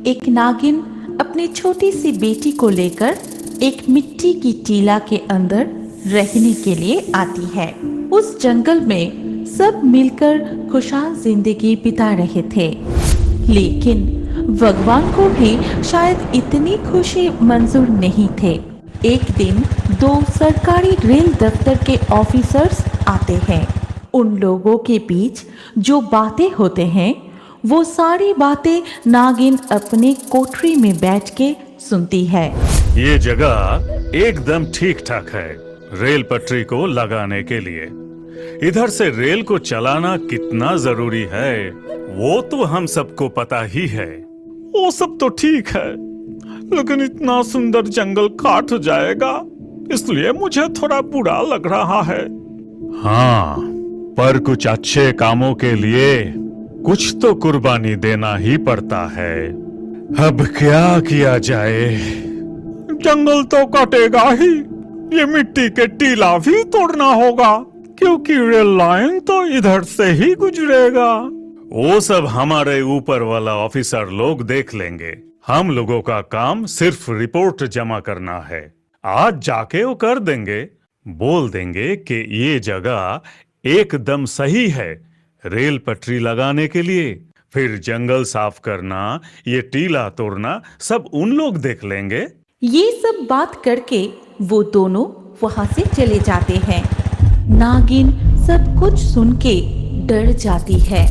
एक नागिन अपनी छोटी सी बेटी को लेकर एक मिट्टी की टीला के अंदर रहने के लिए आती है। उस जंगल में सब मिलकर खुशहाल जिंदगी बिता रहे थे, लेकिन भगवान को भी शायद इतनी खुशी मंजूर नहीं थे। एक दिन दो सरकारी रेल दफ्तर के ऑफिसर्स आते हैं। उन लोगों के बीच जो बातें होते हैं वो सारी बातें नागिन अपने कोठरी में बैठ के सुनती है। ये जगह एकदम ठीक ठाक है रेल पटरी को लगाने के लिए। इधर से रेल को चलाना कितना जरूरी है वो तो हम सबको पता ही है। वो सब तो ठीक है, लेकिन इतना सुंदर जंगल काट जाएगा, इसलिए मुझे थोड़ा बुरा लग रहा है। हाँ, पर कुछ अच्छे कामों के लिए कुछ तो कुर्बानी देना ही पड़ता है। अब क्या किया जाए? जंगल तो कटेगा ही, ये मिट्टी के टीला भी तोड़ना होगा, क्योंकि रेल लाइन तो इधर से ही गुजरेगा। वो सब हमारे ऊपर वाला ऑफिसर लोग देख लेंगे। हम लोगों का काम सिर्फ रिपोर्ट जमा करना है। आज जाके वो कर देंगे। बोल देंगे कि ये जगह एकदम सही है रेल पटरी लगाने के लिए। फिर जंगल साफ करना, ये टीला तोड़ना सब उन लोग देख लेंगे। ये सब बात करके वो दोनों वहां से चले जाते हैं। नागिन सब कुछ सुन के डर जाती है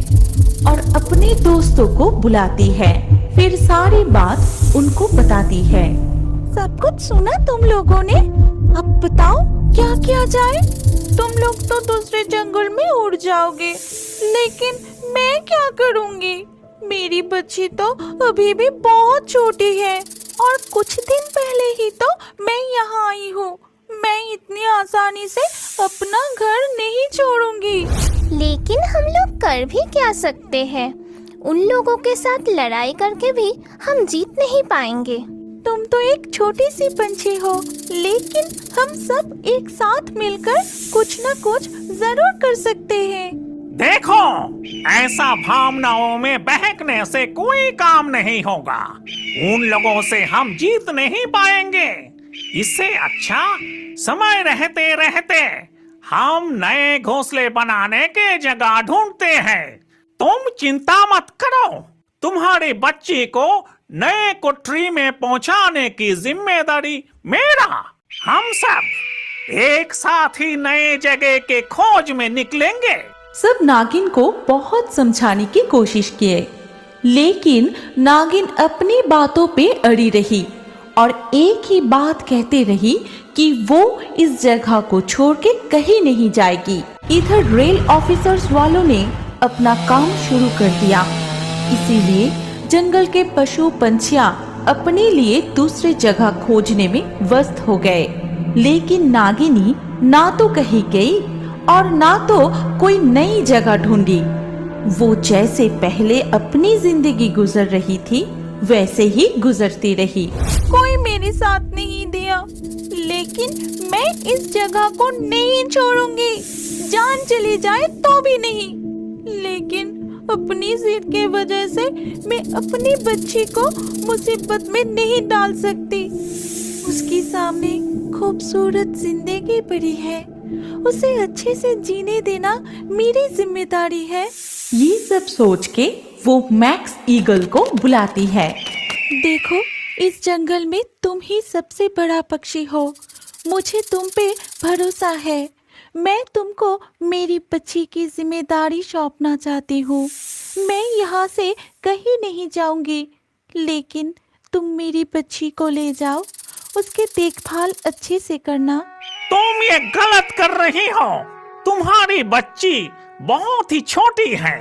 और अपने दोस्तों को बुलाती है। फिर सारी बात उनको बताती है। सब कुछ सुना तुम लोगों ने? अब बताओ क्या किया जाए? तुम लोग तो दूसरे जंगल में उड़ जाओगे, लेकिन मैं क्या करूंगी? मेरी बच्ची तो अभी भी बहुत छोटी है और कुछ दिन पहले ही तो मैं यहाँ आई हूँ। मैं इतनी आसानी से अपना घर नहीं छोड़ूंगी। लेकिन हम लोग कर भी क्या सकते हैं? उन लोगों के साथ लड़ाई करके भी हम जीत नहीं पाएंगे। तुम तो एक छोटी सी पंछी हो, लेकिन हम सब एक साथ मिलकर कुछ न कुछ जरूर कर सकते हैं। देखो, ऐसा भावनाओं में बहकने से कोई काम नहीं होगा। उन लोगों से हम जीत नहीं पाएंगे। इससे अच्छा समय रहते रहते हम नए घोंसले बनाने के जगह ढूंढते हैं। तुम चिंता मत करो, तुम्हारी बच्ची को नए कोठरी में पहुंचाने की जिम्मेदारी मेरा। हम सब एक साथ ही नए जगह के खोज में निकलेंगे। सब नागिन को बहुत समझाने की कोशिश किए, लेकिन नागिन अपनी बातों पे अड़ी रही और एक ही बात कहते रही कि वो इस जगह को छोड़ के कहीं नहीं जाएगी। इधर रेल ऑफिसर्स वालों ने अपना काम शुरू कर दिया, इसीलिए जंगल के पशु पंछियां अपने लिए दूसरे जगह खोजने में व्यस्त हो गए। लेकिन नागिनी ना तो कहीं गई और ना तो कोई नई जगह ढूंढी। वो जैसे पहले अपनी जिंदगी गुजर रही थी वैसे ही गुजरती रही। कोई मेरे साथ नहीं दिया, लेकिन मैं इस जगह को नहीं छोड़ूंगी, जान चली जाए तो भी नहीं। लेकिन अपनी जिद के वजह से मैं अपनी बच्ची को मुसीबत में नहीं डाल सकती। उसके सामने खूबसूरत जिंदगी पड़ी है, उसे अच्छे से जीने देना मेरी जिम्मेदारी है। ये सब सोच के वो मैक्स ईगल को बुलाती है। देखो, इस जंगल में तुम ही सबसे बड़ा पक्षी हो। मुझे तुम पे भरोसा है। मैं तुमको मेरी बच्ची की जिम्मेदारी सौंपना चाहती हूँ। मैं यहाँ से कहीं नहीं जाऊंगी, लेकिन तुम मेरी बच्ची को ले जाओ, उसके देखभाल अच्छे से करना। तुम ये गलत कर रही हो। तुम्हारी बच्ची बहुत ही छोटी है।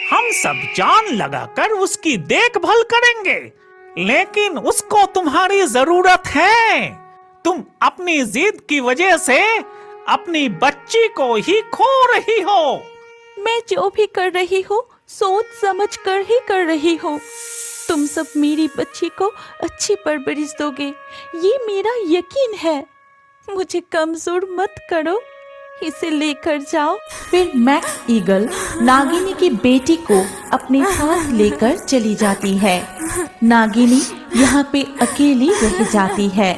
हम सब जान लगाकर उसकी देखभाल करेंगे, लेकिन उसको तुम्हारी जरूरत है। तुम अपनी जिद की वजह से अपनी बच्ची को ही खो रही हो। मैं जो भी कर रही हूँ सोच समझ कर ही कर रही हूँ। तुम सब मेरी बच्ची को अच्छी परवरिश दोगे, ये मेरा यकीन है। मुझे कमजोर मत करो। इसे लेकर जाओ। फिर मैक्स ईगल नागिनी की बेटी को अपने साथ लेकर चली जाती है। नागिनी यहाँ पे अकेली रह जाती है।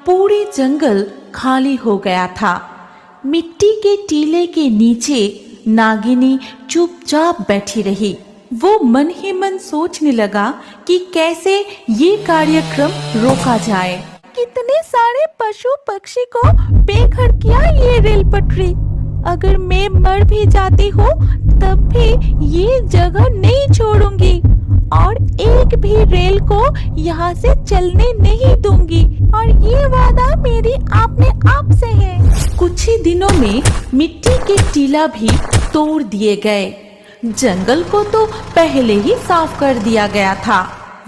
पूरी जंगल खाली हो गया था। मिट्टी के टीले के नीचे नागिनी चुपचाप बैठी रही। वो मन ही मन सोचने लगा कि कैसे ये कार्यक्रम रोका जाए। कितने सारे पशु पक्षी को बेघर किया ये रेल पटरी। अगर मैं मर भी जाती हूँ तब भी ये जगह नहीं छोड़ूंगी और एक भी रेल को यहाँ से चलने नहीं दूंगी, और ये वादा मेरी अपने आप से है। कुछ ही दिनों में मिट्टी के टीला भी तोड़ दिए गए। जंगल को तो पहले ही साफ कर दिया गया था।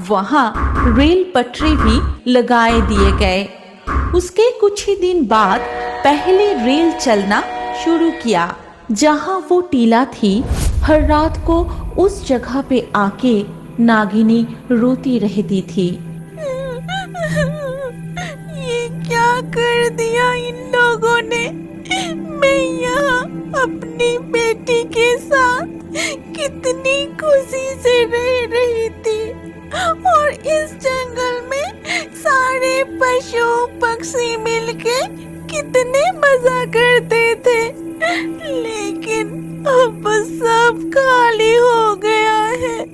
वहाँ रेल पटरी भी लगाए दिए गए। उसके कुछ ही दिन बाद पहले रेल चलना शुरू किया। जहाँ वो टीला थी, हर रात को उस जगह पे आके नागिनी रोती रहती थी। ये क्या कर दिया इन लोगों ने। मैं यहाँ अपनी बेटी के साथ कितनी खुशी से रह रही थी, और इस जंगल में सारे पशु पक्षी मिलके कितने मजा करते थे, लेकिन अब सब खाली हो गया है।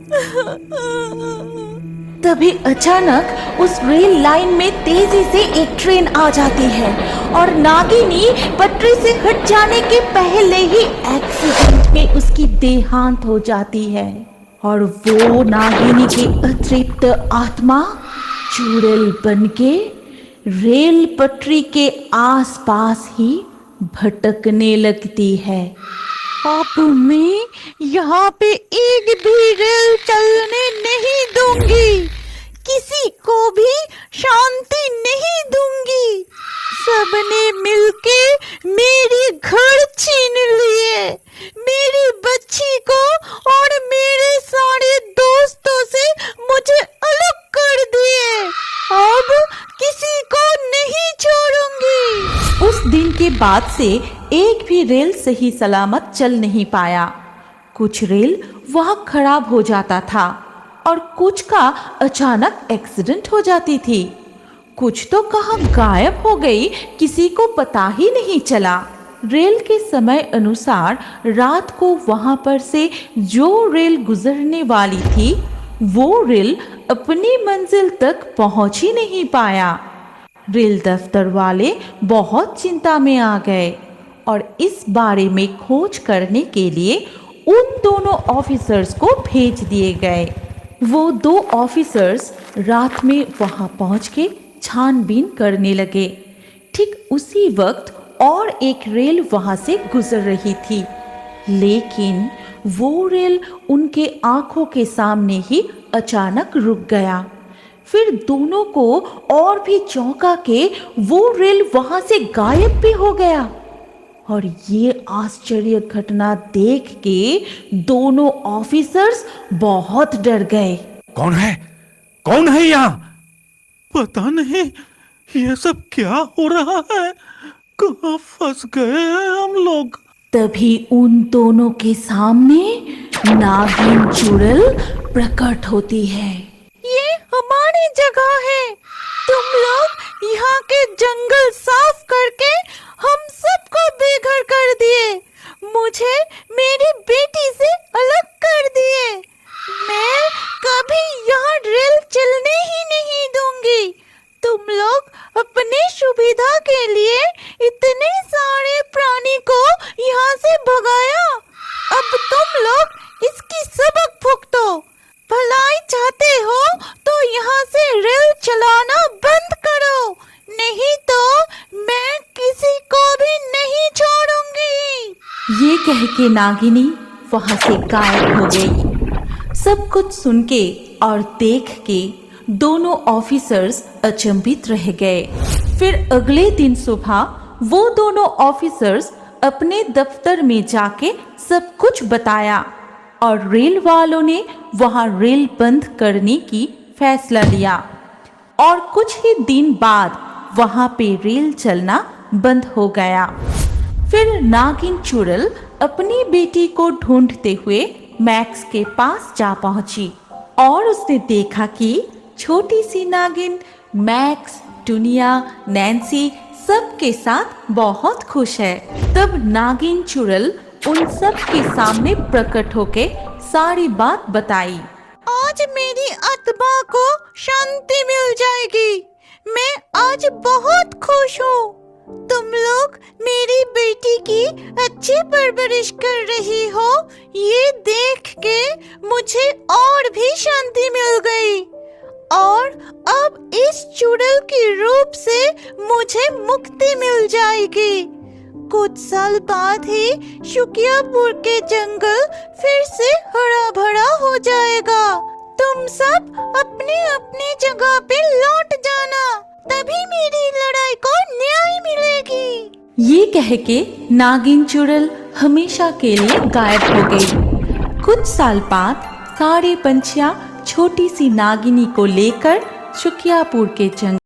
तभी अचानक उस रेल लाइन में तेजी से एक ट्रेन आ जाती है और नागिनी पटरी से हट जाने के पहले ही एक्सीडेंट में उसकी देहांत हो जाती है। और वो नागिनी की अतृप्त आत्मा चुड़ैल बनके रेल पटरी के आसपास ही भटकने लगती है। अब मैं यहाँ पे एक भी रेल चलने नहीं दूंगी, किसी को भी शांति नहीं दूंगी। सबने मिलके मेरे घर छीन लिए, मेरी बच्ची को और मेरे सारे दोस्तों से मुझे अलग कर दिए। अब किसी को नहीं छोड़ूंगी। उस दिन के बाद से एक भी रेल सही सलामत चल नहीं पाया। कुछ रेल वहाँ खराब हो जाता था और कुछ का अचानक एक्सीडेंट हो जाती थी। कुछ तो कहाँ गायब हो गई, किसी को पता ही नहीं चला। रेल के समय अनुसार रात को वहां पर से जो रेल गुजरने वाली थी, वो रेल अपनी मंजिल तक पहुंच ही नहीं पाया। रेल दफ्तर वाले बहुत चिंता में आ गए और इस बारे में खोज करने के लिए उन दोनों ऑफिसर्स को भेज दिए गए। वो दो ऑफिसर्स रात में वहां पहुंच के छानबीन करने लगे। ठीक उसी वक्त और एक रेल वहां से गुजर रही थी, लेकिन वो रेल उनके आंखों के सामने ही अचानक रुक गया। फिर दोनों को और भी चौंका के वो रेल वहां से गायब भी हो गया। और ये आश्चर्य घटना देख के दोनों ऑफिसर्स बहुत डर गए। कौन है? कौन है यहाँ? पता नहीं ये सब क्या हो रहा है, कहाँ फंस गए हैं हम लोग। तभी उन दोनों के सामने नागिन चुड़ैल प्रकट होती है। ये हमारी जगह है, तुम लोग यहाँ के जंगल साफ करके हम सबको बेघर कर दिए, मुझे मेरी बेटी से अलग कर दिए। मैं कभी यहाँ रेल चलने ही नहीं दूंगी। तुम लोग अपने सुविधा के लिए इतने सारे प्राणी को यहाँ से भगाया, अब तुम लोग इसकी सबक भुगतो। भलाई चाहते हो तो यहाँ से रेल चलाना बंद करो, नहीं तो मैं किसी को भी नहीं छोड़ूंगी। ये कह के नागिनी वहां से गायब हो गई। सब कुछ सुन के और देख के दोनों ऑफिसर्स अचंभित रह गए। फिर अगले दिन सुबह वो दोनों ऑफिसर्स अपने दफ्तर में जाके सब कुछ बताया और रेल वालों ने वहां रेल बंद करने की फैसला लिया। और कुछ ही दिन बाद वहां पे रेल चलना बंद हो गया। फिर नागिन चुड़ैल अपनी बेटी को ढूंढते हुए मैक्स के पास जा पहुंची और उसने देखा कि छोटी सी नागिन मैक्स, टुनिया, नैन्सी सबके साथ बहुत खुश है। तब नागिन चुड़ैल उन सब के सामने प्रकट होके सारी बात बताई। आज मेरी आत्मा को शांति मिल जाएगी। मैं आज बहुत खुश हूँ। तुम लोग मेरी बेटी की अच्छी परवरिश कर रही हो, ये देख के मुझे और भी शांति मिल गई। और अब इस चुड़ैल के रूप से मुझे मुक्ति मिल जाएगी। कुछ साल बाद ही शुकियापुर के जंगल फिर से हरा भरा हो जाएगा। तुम सब अपनी अपनी जगह पे लौट जाना, तभी मेरी लड़ाई को न्याय मिलेगी। ये कह के नागिन चुड़ैल हमेशा के लिए गायब हो गई। कुछ साल बाद सारे पंछियां छोटी सी नागिनी को लेकर शुकियापुर के जंगल